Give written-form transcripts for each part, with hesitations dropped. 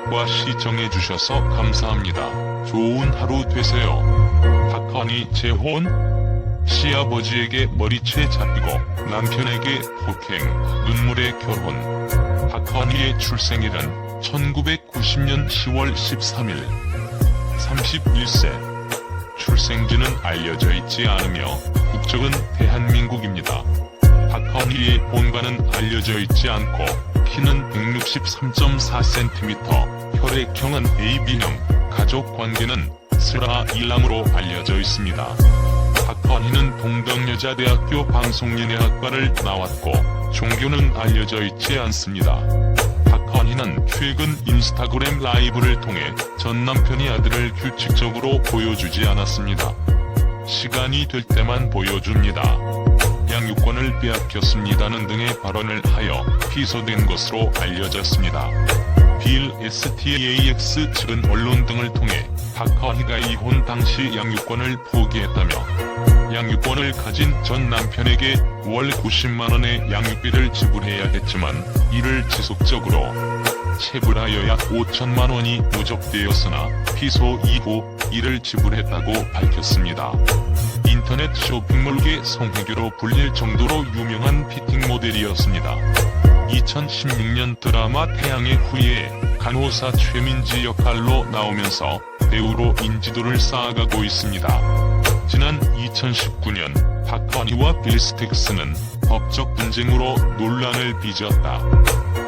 구독과 시청해주셔서 감사합니다. 좋은 하루 되세요. 박헌희 재혼? 시아버지에게 머리채 잡히고 남편에게 폭행, 눈물의 결혼. 박헌희의 출생일은 1990년 10월 13일. 31세. 출생지는 알려져 있지 않으며 국적은 대한민국입니다. 박헌희의 본가는 알려져 있지 않고 키는 163.4cm, 혈액형은 AB형, 가족관계는 슬아1람으로 알려져 있습니다. 박헌희는 동덕여자대학교 방송연예학과를 나왔고 종교는 알려져 있지 않습니다. 박헌희는 최근 인스타그램 라이브를 통해 전 남편이 아들을 규칙적으로 보여주지 않았습니다. 시간이 될 때만 보여줍니다. 양육권을 빼앗겼습니다는 등의 발언을 하여 피소된 것으로 알려졌습니다. 빌 STAX 측은 언론 등을 통해 박헌희가 이혼 당시 양육권을 포기했다며 양육권을 가진 전 남편에게 월 90만원의 양육비를 지불해야 했지만 이를 지속적으로 체불하여 약 5천만원이 누적되었으나 피소 이후 이를 지불했다고 밝혔습니다. 인터넷 쇼핑몰계 송혜교로 불릴 정도로 유명한 피팅 모델이었습니다. 2016년 드라마 태양의 후예에 간호사 최민지 역할로 나오면서 배우로 인지도를 쌓아가고 있습니다. 지난 2019년 박헌희와 빌 스틱스는 법적 분쟁으로 논란을 빚었다.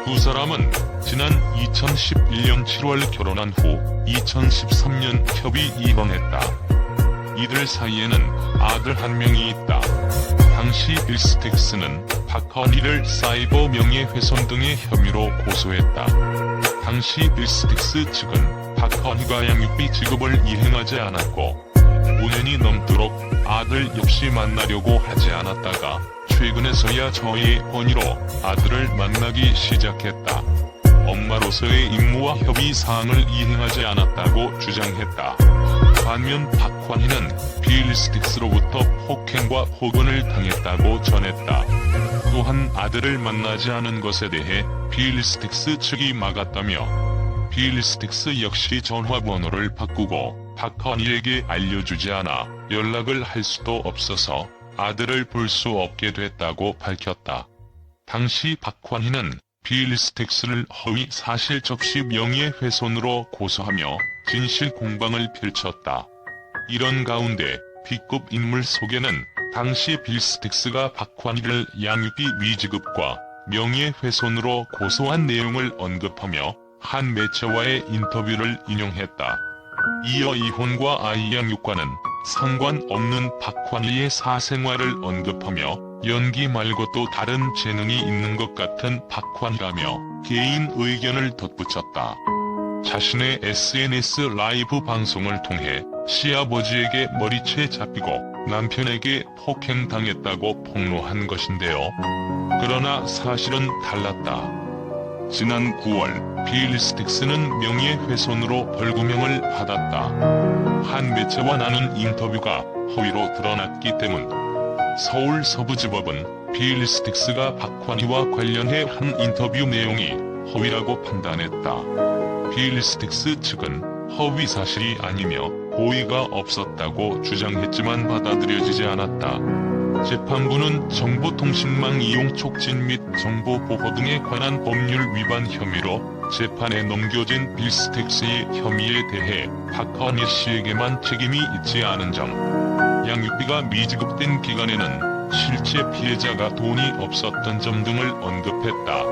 두 사람은 지난 2011년 7월 결혼한 후 2013년 협의 이혼했다. 이들 사이에는 아들 한 명이 있다. 당시 빌 스틱스는 박헌희를 사이버 명예훼손 등의 혐의로 고소했다. 당시 빌 스틱스 측은 박헌희가 양육비 지급을 이행하지 않았고 5년이 넘도록 아들 역시 만나려고 하지 않았다가 최근에서야 저의 권유로 아들을 만나기 시작했다. 엄마로서의 임무와 협의 사항을 이행하지 않았다고 주장했다. 반면 박헌희는 빌 스틱스로부터 폭행과 폭언을 당했다고 전했다. 또한 아들을 만나지 않은 것에 대해 빌 스틱스 측이 막았다며 빌 스틱스 역시 전화번호를 바꾸고 박헌희에게 알려주지 않아 연락을 할 수도 없어서 아들을 볼 수 없게 됐다고 밝혔다. 당시 박헌희는 빌 스틱스를 허위 사실 적시 명예훼손으로 고소하며 진실 공방을 펼쳤다. 이런 가운데 B급 인물 속에는 당시 빌 스틱스가 박헌희를 양육비 미지급과 명예훼손으로 고소한 내용을 언급하며 한 매체와의 인터뷰를 인용했다. 이어 이혼과 아이 양육과는 상관없는 박헌희의 사생활을 언급하며 연기 말고 또 다른 재능이 있는 것 같은 박헌희라며 개인 의견을 덧붙였다. 자신의 SNS 라이브 방송을 통해 시아버지에게 머리채 잡히고 남편에게 폭행당했다고 폭로한 것인데요. 그러나 사실은 달랐다. 지난 9월 빌 스틱스는 명예훼손으로 벌금형을 받았다. 한 매체와 나눈 인터뷰가 허위로 드러났기 때문. 서울 서부지법은 빌 스틱스가 박헌희와 관련해 한 인터뷰 내용이 허위라고 판단했다. 빌 스틱스 측은 허위 사실이 아니며 고의가 없었다고 주장했지만 받아들여지지 않았다. 재판부는 정보통신망 이용 촉진 및 정보보호 등에 관한 법률 위반 혐의로 재판에 넘겨진 빌 스틱스의 혐의에 대해 박헌희 씨에게만 책임이 있지 않은 점, 양육비가 미지급된 기간에는 실제 피해자가 돈이 없었던 점 등을 언급했다.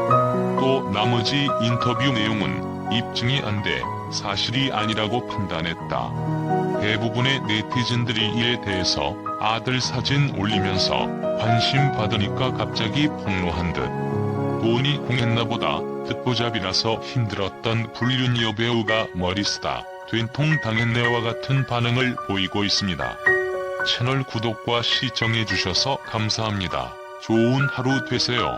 또 나머지 인터뷰 내용은 입증이 안 돼 사실이 아니라고 판단했다. 대부분의 네티즌들이 이에 대해서 아들 사진 올리면서 관심 받으니까 갑자기 폭로한 듯 돈이 공했나 보다 듣보잡이라서 힘들었던 불륜 여배우가 머리 쓰다 된통 당했네와 같은 반응을 보이고 있습니다. 채널 구독과 시청해주셔서 감사합니다. 좋은 하루 되세요.